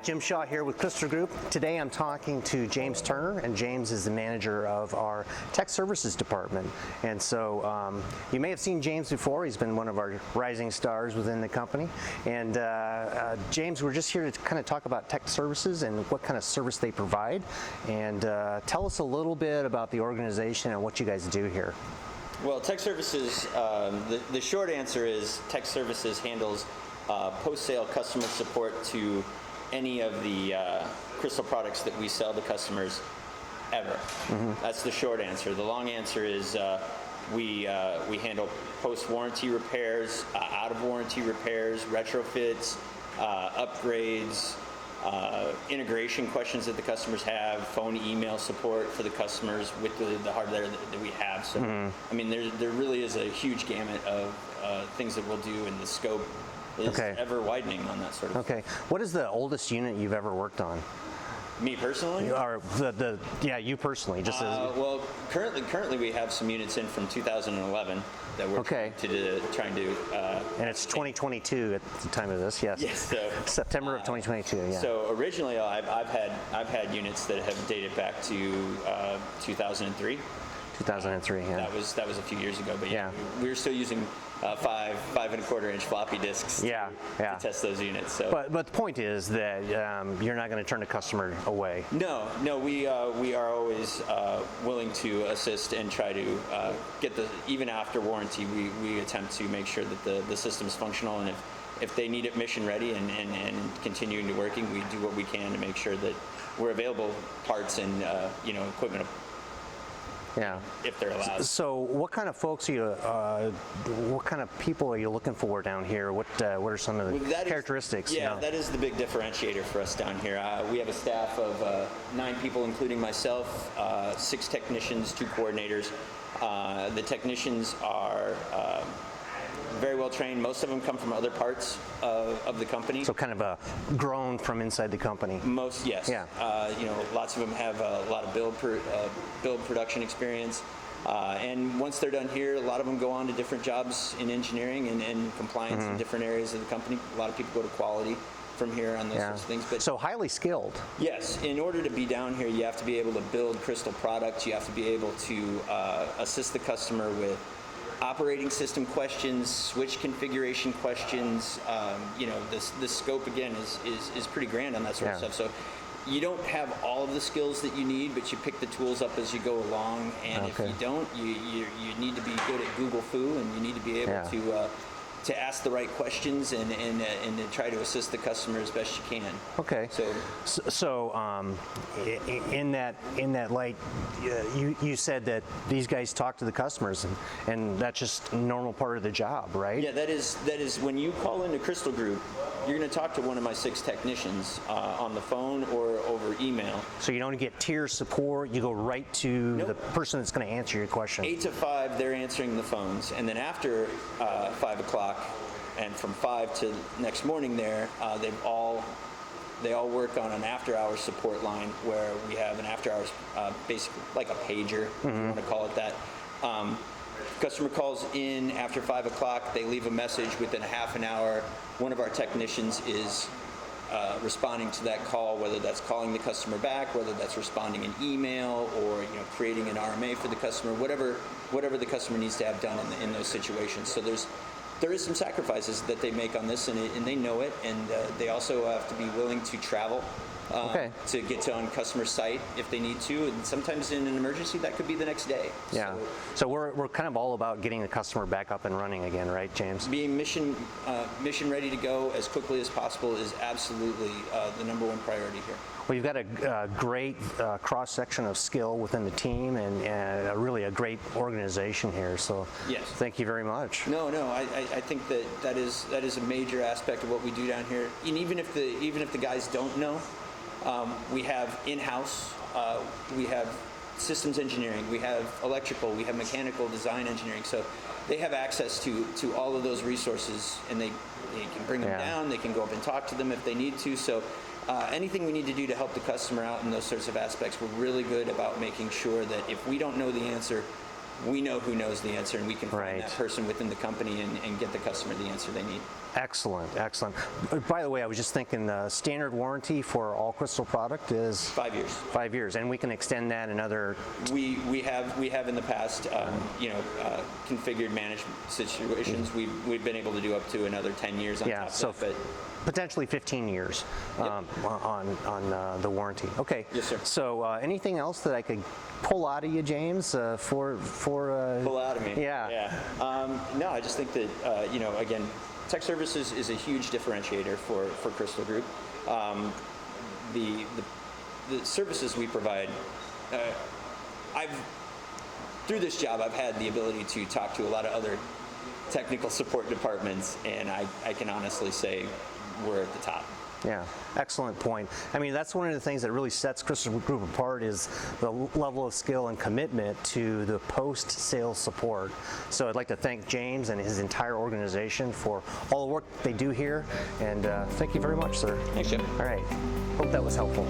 Jim Shaw here with Crystal Group. Today I'm talking to James Turner, and James is the manager of our tech services department. And so you may have seen James before. He's been one of our rising stars within the company. And James, we're just here to kind of talk about tech services and what kind of service they provide. And tell us a little bit about the organization and what you guys do here. Well, tech services, the short answer is tech services handles post-sale customer support to any of the Crystal products that we sell to customers ever. Mm-hmm. That's the short answer. The long answer is we handle post-warranty repairs, out-of-warranty repairs, retrofits, upgrades, integration questions that the customers have, phone, email support for the customers with the hardware that we have. So, I mean, there really is a huge gamut of things that we'll do, and the scope is ever widening on that sort of stuff. What is the oldest unit you've ever worked on? Me personally? Or you personally. Just well, currently we have some units in from 2011 that we're trying to. And it's 2022 at the time of this, yes. Yes. So, September of 2022. Yeah. So originally, I've had units that have dated back to 2003. 2003. Yeah. That was a few years ago, but we were still using 5 1/4-inch floppy disks to test those units. So, but the point is that you're not going to turn a customer away. No, we are always willing to assist and try to get even after warranty. We attempt to make sure that the system is functional, and if they need it mission ready and continuing to working, we do what we can to make sure that we're available parts and equipment. If they're allowed. So, what kind of folks are you? What kind of people are you looking for down here? What are some of the characteristics? That is the big differentiator for us down here. We have a staff of 9 people, including myself, 6 technicians, 2 coordinators. The technicians are very well trained. Most of them come from other parts of the company. So kind of grown from inside the company. Most, yes. Yeah. Lots of them have a lot of build production experience. And once they're done here, a lot of them go on to different jobs in engineering and compliance in different areas of the company. A lot of people go to quality from here on those sorts of things. But so highly skilled. Yes. In order to be down here, you have to be able to build Crystal products. You have to be able to assist the customer with operating system questions, switch configuration questions. The scope again is pretty grand on that sort of stuff. So you don't have all of the skills that you need, but you pick the tools up as you go along. And if you don't, you need to be good at Google Foo, and you need to be able to ask the right questions and to try to assist the customer as best you can. Okay. So in that light, you said that these guys talk to the customers, and that's just a normal part of the job, right? Yeah, that is when you call into Crystal Group, you're going to talk to one of my 6 technicians on the phone or over email. So you don't get tier support, you go right to the person that's going to answer your question. 8 to 5, they're answering the phones, and then after 5 o'clock, and from 5 to next morning they all work on an after-hours support line, where we have an after-hours, basically like a pager, if you want to call it that. Customer calls in after 5 o'clock, they leave a message. Within a half an hour, one of our technicians is responding to that call, whether that's calling the customer back, whether that's responding an email, or creating an RMA for the customer, whatever the customer needs to have done in those situations. So there is some sacrifices that they make on this, and they know it, and they also have to be willing to travel to get to on customer site if they need to, and sometimes in an emergency that could be the next day. Yeah. So we're kind of all about getting the customer back up and running again, right, James? Being mission ready to go as quickly as possible is absolutely the number one priority here. Well, you've got a great cross-section of skill within the team, and really a great organization here. So yes, thank you very much. No, I think that is a major aspect of what we do down here. And even if the guys don't know, we have in-house, we have systems engineering, we have electrical, we have mechanical design engineering. So they have access to all of those resources, and they can bring them down. They can go up and talk to them if they need to. So anything we need to do to help the customer out in those sorts of aspects, we're really good about making sure that if we don't know the answer, we know who knows the answer, and we can find Right. that person within the company and get the customer the answer they need. Excellent, excellent. By the way, I was just thinking the standard warranty for all Crystal product is 5 years. 5 years, and we can extend that another. We have in the past, configured management situations. We've been able to do up to another 10 years on Yeah, top so of that. potentially 15 years on the warranty. Okay. Yes, sir. So anything else that I could pull out of you, James, for Pull out of me. Yeah. No, I just think that again, tech services is a huge differentiator for Crystal Group. The services we provide, through this job, I've had the ability to talk to a lot of other technical support departments, and I can honestly say we're at the top. Yeah, excellent point. I mean, that's one of the things that really sets Crystal Group apart is the level of skill and commitment to the post-sales support. So I'd like to thank James and his entire organization for all the work they do here, and thank you very much, sir. Thanks, Jeff. All right, hope that was helpful.